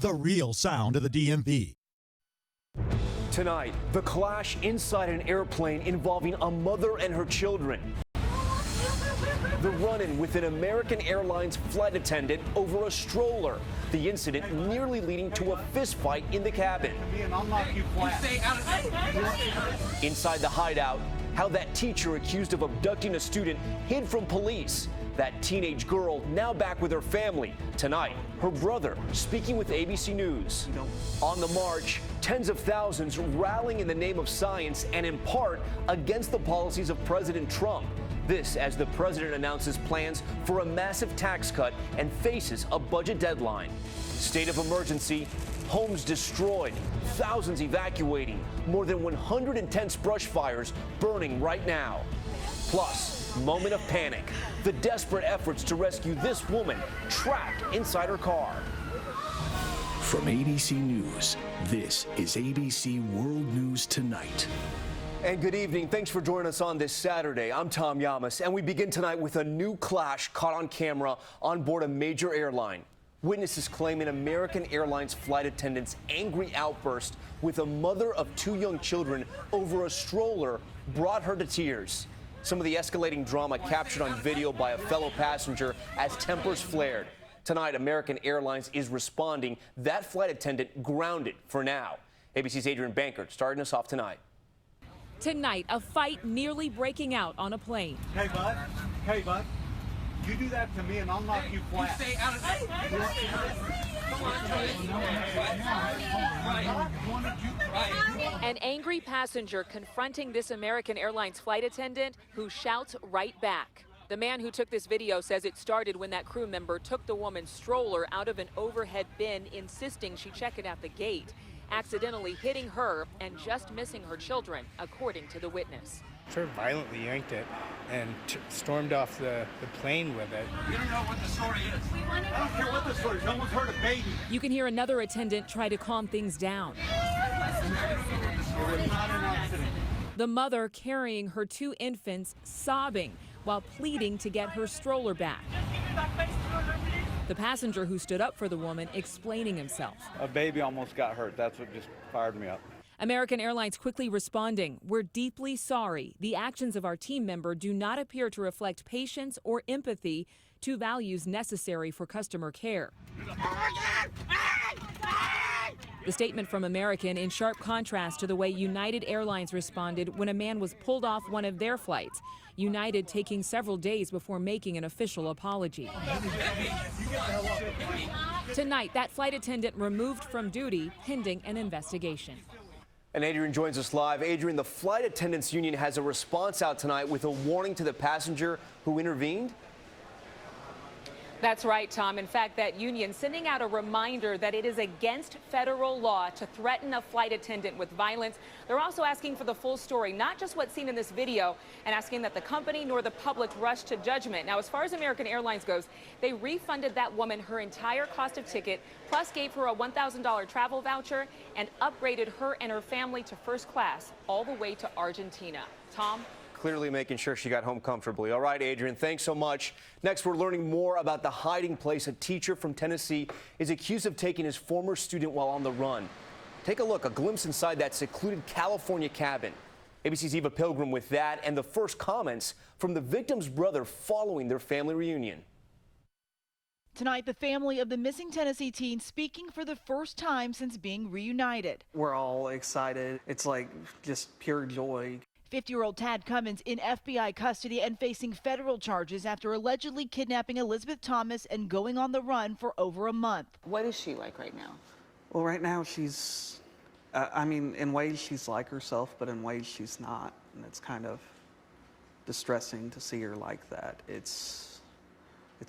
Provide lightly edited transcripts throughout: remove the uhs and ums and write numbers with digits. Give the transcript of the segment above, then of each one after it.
the real sound of the DMV. Tonight, the clash inside an airplane involving a mother and her children. The run-in with an American Airlines flight attendant over a stroller. The incident nearly leading to a fistfight in the cabin. Inside the hideout, how that teacher accused of abducting a student hid from police. That teenage girl now back with her family. Tonight, her brother speaking with ABC News. On the march, tens of thousands rallying in the name of science and in part against the policies of President Trump. This as the president announces plans for a massive tax cut and faces a budget deadline. State of emergency, homes destroyed, thousands evacuating, more than 100 intense brush fires burning right now. Plus, moment of panic, the desperate efforts to rescue this woman trapped inside her car. From ABC News, this is ABC World News Tonight. And good evening. Thanks for joining us on this Saturday. I'm Tom Yamas, and we begin tonight with a new clash caught on camera on board a major airline. Witnesses claim an American Airlines flight attendant's angry outburst with a mother of two young children over a stroller brought her to tears. Some of the escalating drama captured on video by a fellow passenger as tempers flared. Tonight, American Airlines is responding. That flight attendant grounded for now. ABC's Adrian Bankert starting us off tonight. Tonight, a fight nearly breaking out on a plane. Hey, bud. Hey, bud. You do that to me and I'll knock you flat. You stay out of An angry passenger confronting this American Airlines flight attendant who shouts right back. The man who took this video says it started when that crew member took the woman's stroller out of an overhead bin, insisting she check it at the gate, accidentally hitting her and just missing her children, according to the witness. Sort of violently yanked it and stormed off the plane with it. You don't know what the story is. I don't care what the story is. No one's hurt a baby. You can hear another attendant try to calm things down. The mother carrying her two infants, sobbing while pleading to get her stroller back. The passenger who stood up for the woman explaining himself. A baby almost got hurt. That's what just fired me up. American Airlines quickly responding. We're deeply sorry. The actions of our team member do not appear to reflect patience or empathy, two values necessary for customer care. The statement from American in sharp contrast to the way United Airlines responded when a man was pulled off one of their flights. United taking several days before making an official apology. Tonight, that flight attendant removed from duty pending an investigation. And Adrian joins us live. Adrian, the Flight Attendants Union has a response out tonight with a warning to the passenger who intervened. That's right, Tom. In fact, that union sending out a reminder that it is against federal law to threaten a flight attendant with violence. They're also asking for the full story, not just what's seen in this video, and asking that the company nor the public rush to judgment. Now, as far as American Airlines goes, they refunded that woman her entire cost of ticket, plus gave her a $1,000 travel voucher and upgraded her and her family to first class all the way to Argentina. Tom? Clearly making sure she got home comfortably. All right, Adrian, thanks so much. Next, we're learning more about the hiding place a teacher from Tennessee is accused of taking his former student while on the run. Take a look, a glimpse inside that secluded California cabin. ABC's Eva Pilgrim with that and the first comments from the victim's brother following their family reunion. Tonight, the family of the missing Tennessee teen speaking for the first time since being reunited. We're all excited. It's like just pure joy. 50-year-old Tad Cummins in FBI custody and facing federal charges after allegedly kidnapping Elizabeth Thomas and going on the run for over a month. What is she like right now? Well, right now she's, I mean, in ways she's like herself, but in ways she's not. And it's kind of distressing to see her like that. It's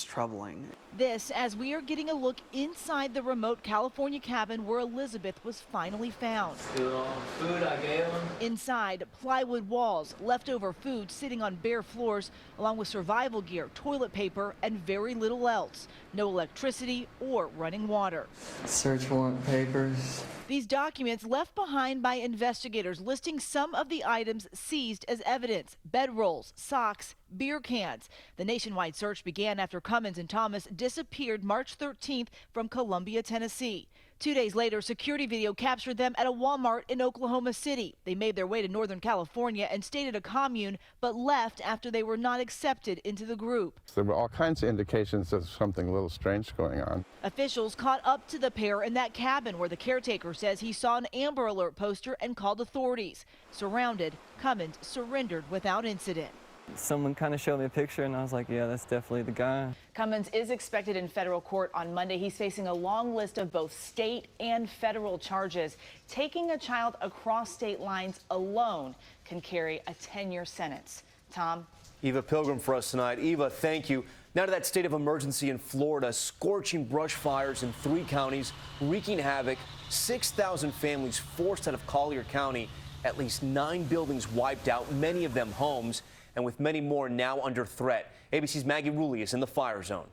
troubling. This as we are getting a look inside the remote California cabin where Elizabeth was finally found. Food I gave them. Inside, plywood walls, leftover food sitting on bare floors, along with survival gear, toilet paper, and very little else. No electricity or running water. Search warrant papers. These documents left behind by investigators listing some of the items seized as evidence: bedrolls, socks, beer cans. The nationwide search began after Cummins and Thomas disappeared March 13th from Columbia, Tennessee. 2 days later, security video captured them at a Walmart in Oklahoma City. They made their way to Northern California and stayed at a commune, but left after they were not accepted into the group. There were all kinds of indications of something a little strange going on. Officials caught up to the pair in that cabin where the caretaker says he saw an Amber Alert poster and called authorities. Surrounded, Cummins surrendered without incident. Someone kind of showed me a picture, and I was like, yeah, that's definitely the guy. Cummins is expected in federal court on Monday. He's facing a long list of both state and federal charges. Taking a child across state lines alone can carry a 10-year sentence. Tom? Eva Pilgrim for us tonight. Eva, thank you. Now to that state of emergency in Florida. Scorching brush fires in 3 counties, wreaking havoc. 6,000 families forced out of Collier County. At least 9 buildings wiped out, many of them homes, and with many more now under threat. ABC's Maggie Rulli is in the fire zone.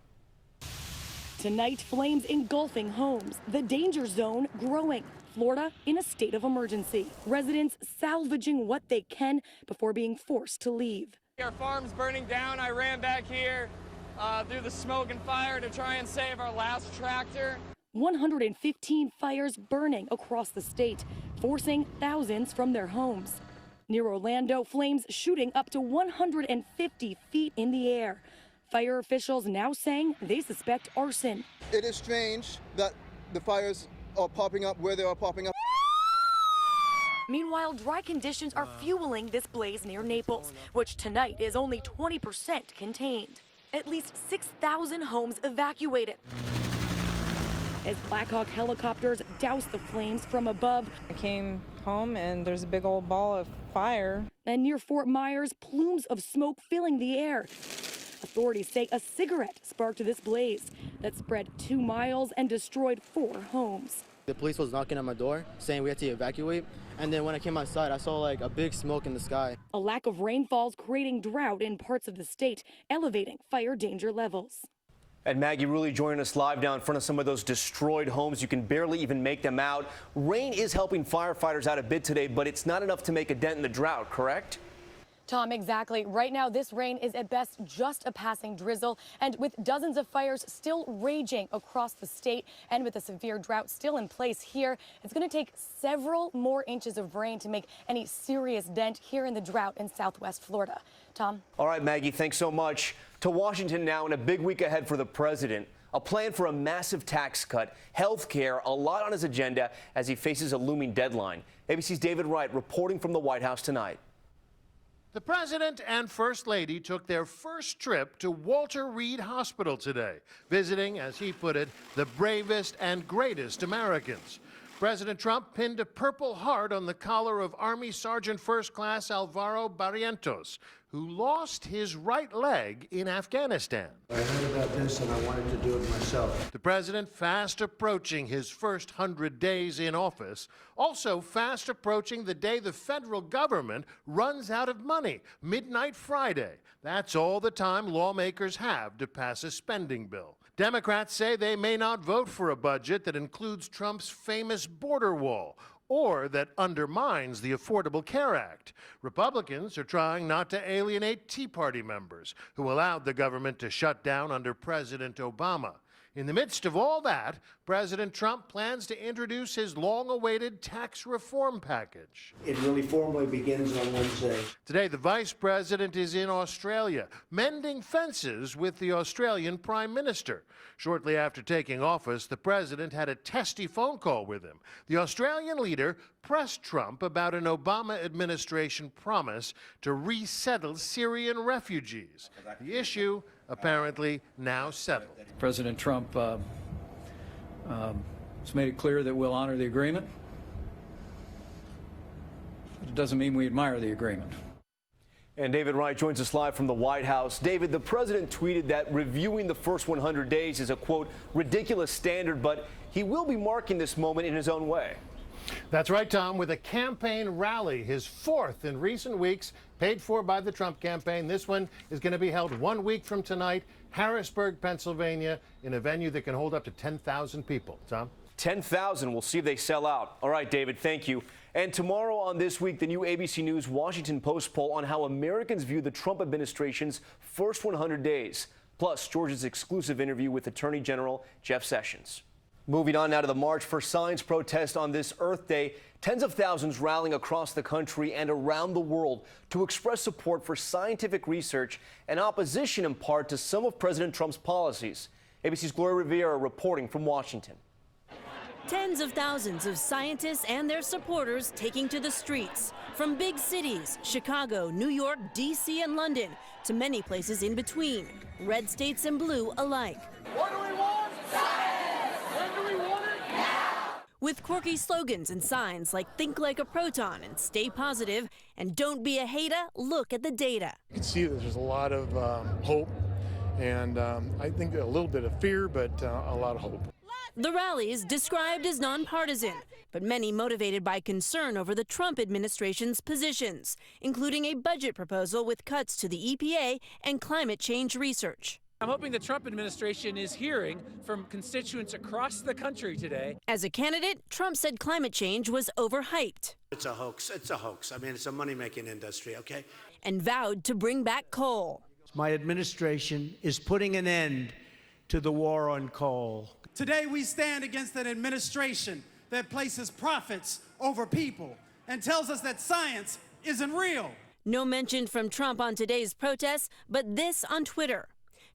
Tonight, flames engulfing homes, the danger zone growing. Florida in a state of emergency. Residents salvaging what they can before being forced to leave. Our farm's burning down. I ran back here through the smoke and fire to try and save our last tractor. 115 fires burning across the state, forcing thousands from their homes. Near Orlando, flames shooting up to 150 feet in the air. Fire officials now saying they suspect arson. It is strange that the fires are popping up where they are popping up. Meanwhile, dry conditions are fueling this blaze near Naples, which tonight is only 20% contained. At least 6,000 homes evacuated. As Blackhawk helicopters douse the flames from above. I came home and there's a big old ball of fire. And near Fort Myers, plumes of smoke filling the air. Authorities say a cigarette sparked this blaze that spread 2 miles and destroyed 4 homes. The police was knocking on my door saying we had to evacuate. And then when I came outside, I saw like a big smoke in the sky. A lack of rainfalls creating drought in parts of the state, elevating fire danger levels. And Maggie Rulli joining us live now in front of some of those destroyed homes. You can barely even make them out. Rain is helping firefighters out a bit today, but it's not enough to make a dent in the drought, correct? Tom, exactly. Right now, this rain is at best just a passing drizzle. And with dozens of fires still raging across the state and with a severe drought still in place here, it's going to take several more inches of rain to make any serious dent here in the drought in southwest Florida. Tom? All right, Maggie, thanks so much. To Washington now, and a big week ahead for the president. A plan for a massive tax cut, health care, a lot on his agenda as he faces a looming deadline. ABC's David Wright reporting from the White House tonight. The president and first lady took their first trip to Walter Reed Hospital today, visiting, as he put it, the bravest and greatest Americans. President Trump pinned a Purple Heart on the collar of Army Sergeant First Class Alvaro Barrientos, who lost his right leg in Afghanistan. I heard about this and I wanted to do it myself. The president fast approaching his first 100 days in office, also fast approaching the day the federal government runs out of money, midnight Friday. That's all the time lawmakers have to pass a spending bill. Democrats say they may not vote for a budget that includes Trump's famous border wall or that undermines the Affordable Care Act. Republicans are trying not to alienate Tea Party members who allowed the government to shut down under President Obama. In the midst of all that, President Trump plans to introduce his long-awaited tax reform package. It really formally begins on Wednesday. Today, the vice president is in Australia, mending fences with the Australian prime minister. Shortly after taking office, the president had a testy phone call with him. The Australian leader pressed Trump about an Obama administration promise to resettle Syrian refugees. The issue apparently now settled. President Trump has made it clear that we'll honor the agreement. But it doesn't mean we admire the agreement. And David Wright joins us live from the White House. David, the president tweeted that reviewing the first 100 days is a, quote, ridiculous standard, but he will be marking this moment in his own way. That's right, Tom, with a campaign rally, his 4th in recent weeks, paid for by the Trump campaign. This one is going to be held 1 week from tonight, Harrisburg, Pennsylvania, in a venue that can hold up to 10,000 people. Tom? 10,000. We'll see if they sell out. All right, David, thank you. And tomorrow on This Week, the new ABC News Washington Post poll on how Americans view the Trump administration's first 100 days. Plus, Georgia's exclusive interview with Attorney General Jeff Sessions. Moving on now to the March for Science protest on this Earth Day. Tens of thousands rallying across the country and around the world to express support for scientific research and opposition in part to some of President Trump's policies. ABC's Gloria Rivera reporting from Washington. Tens of thousands of scientists and their supporters taking to the streets, from big cities, Chicago, New York, D.C. and London, to many places in between, red states and blue alike. What do we want? Science! When do we want it? Now! With quirky slogans and signs like "Think like a proton" and "Stay positive" and "Don't be a hater, look at the data." You can see that there's a lot of hope and I think a little bit of fear, but a lot of hope. The rallies described as nonpartisan, but many motivated by concern over the Trump administration's positions, including a budget proposal with cuts to the EPA and climate change research. I'm hoping the Trump administration is hearing from constituents across the country today. As a candidate, Trump said climate change was overhyped. It's a hoax. It's a hoax. I mean, it's a money-making industry, okay? And vowed to bring back coal. My administration is putting an end to the war on coal. Today we stand against an administration that places profits over people and tells us that science isn't real. No mention from Trump on today's protests, but this on Twitter.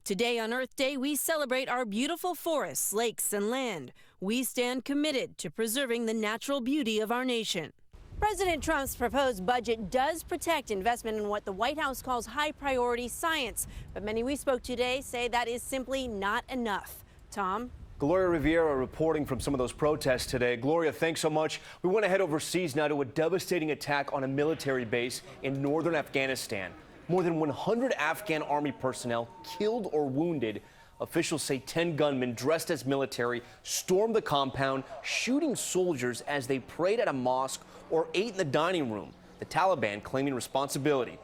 Today on Earth Day, we celebrate our beautiful forests, lakes, and land. We stand committed to preserving the natural beauty of our nation. President Trump's proposed budget does protect investment in what the White House calls high-priority science, but many we spoke to today say that is simply not enough. Tom? Gloria Rivera reporting from some of those protests today. Gloria, thanks so much. We want to head overseas now to a devastating attack on a military base in northern Afghanistan. More than 100 Afghan army personnel killed or wounded. Officials say 10 gunmen dressed as military stormed the compound, shooting soldiers as they prayed at a mosque or ate in the dining room. The Taliban claiming responsibility.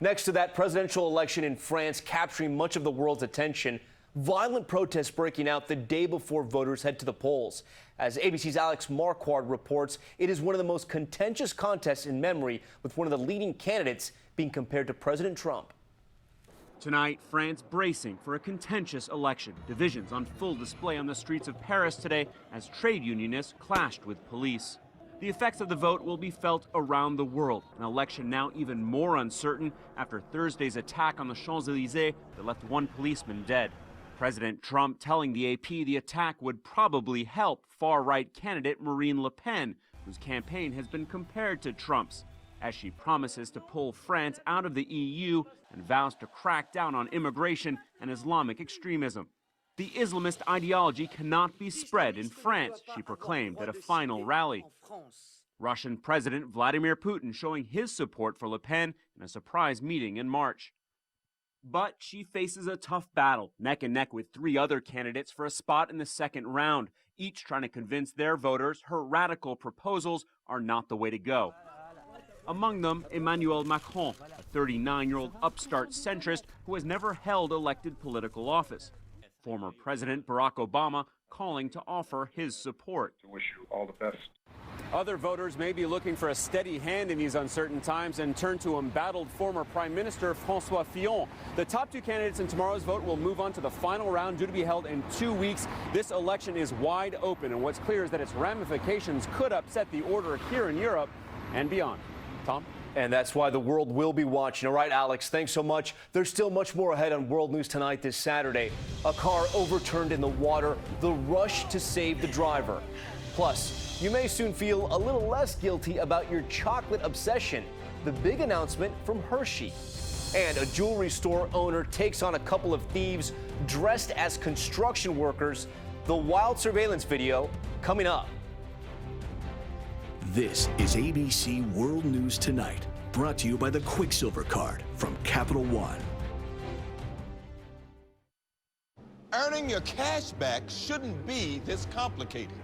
Next to that, presidential election in France capturing much of the world's attention. Violent protests breaking out the day before voters head to the polls. As ABC's Alex Marquardt reports, it is one of the most contentious contests in memory, with one of the leading candidates being compared to President Trump. Tonight, France bracing for a contentious election. Divisions on full display on the streets of Paris today as trade unionists clashed with police. The effects of the vote will be felt around the world. An election now even more uncertain after Thursday's attack on the Champs-Élysées that left one policeman dead. President Trump telling the AP the attack would probably help far-right candidate Marine Le Pen, whose campaign has been compared to Trump's, as she promises to pull France out of the EU and vows to crack down on immigration and Islamic extremism. The Islamist ideology cannot be spread in France, she proclaimed at a final rally. Russian President Vladimir Putin showing his support for Le Pen in a surprise meeting in March. But she faces a tough battle, neck and neck with three other candidates for a spot in the second round, each trying to convince their voters her radical proposals are not the way to go. Among them, Emmanuel Macron, a 39-year-old upstart centrist who has never held elected political office. Former President Barack Obama calling to offer his support. I wish you all the best. Other voters may be looking for a steady hand in these uncertain times and turn to embattled former Prime Minister François Fillon. The top two candidates in tomorrow's vote will move on to the final round, due to be held in 2 weeks. This election is wide open, and what's clear is that its ramifications could upset the order here in Europe and beyond. Tom? And that's why the world will be watching. All right, Alex, thanks so much. There's still much more ahead on World News Tonight this Saturday. A car overturned in the water, the rush to save the driver. Plus, you may soon feel a little less guilty about your chocolate obsession. The big announcement from Hershey. And a jewelry store owner takes on a couple of thieves dressed as construction workers. The wild surveillance video coming up. This is ABC World News Tonight, brought to you by the Quicksilver Card from Capital One. Earning your cash back shouldn't be this complicated.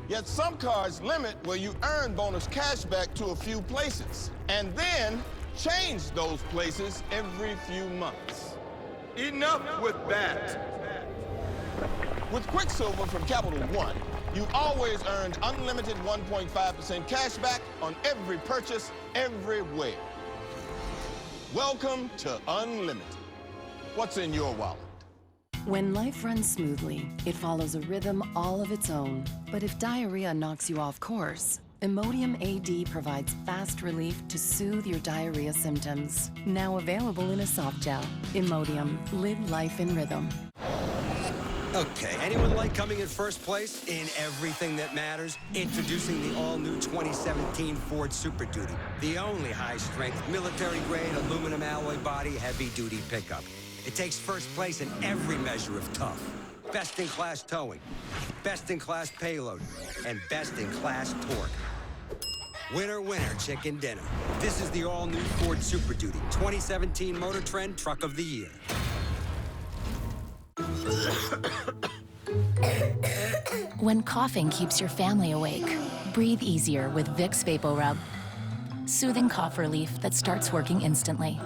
Yet some cards limit where you earn bonus cash back to a few places, and then change those places every few months. Enough with that. With Quicksilver from Capital One, You've always earned unlimited 1.5% cash back on every purchase, everywhere. Welcome to Unlimited. What's in your wallet? When life runs smoothly, it follows a rhythm all of its own. But if diarrhea knocks you off course, Imodium AD provides fast relief to soothe your diarrhea symptoms. Now available in a soft gel. Imodium. Live life in rhythm. Okay, anyone like coming in first place in everything that matters? Introducing the all-new 2017 Ford Super Duty, the only high-strength, military-grade, aluminum alloy body, heavy-duty pickup. It takes first place in every measure of tough. Best-in-class towing, best-in-class payload, and best-in-class torque. Winner, winner, chicken dinner. This is the all-new Ford Super Duty 2017 Motor Trend Truck of the Year. When coughing keeps your family awake, breathe easier with Vicks VapoRub. Soothing cough relief that starts working instantly.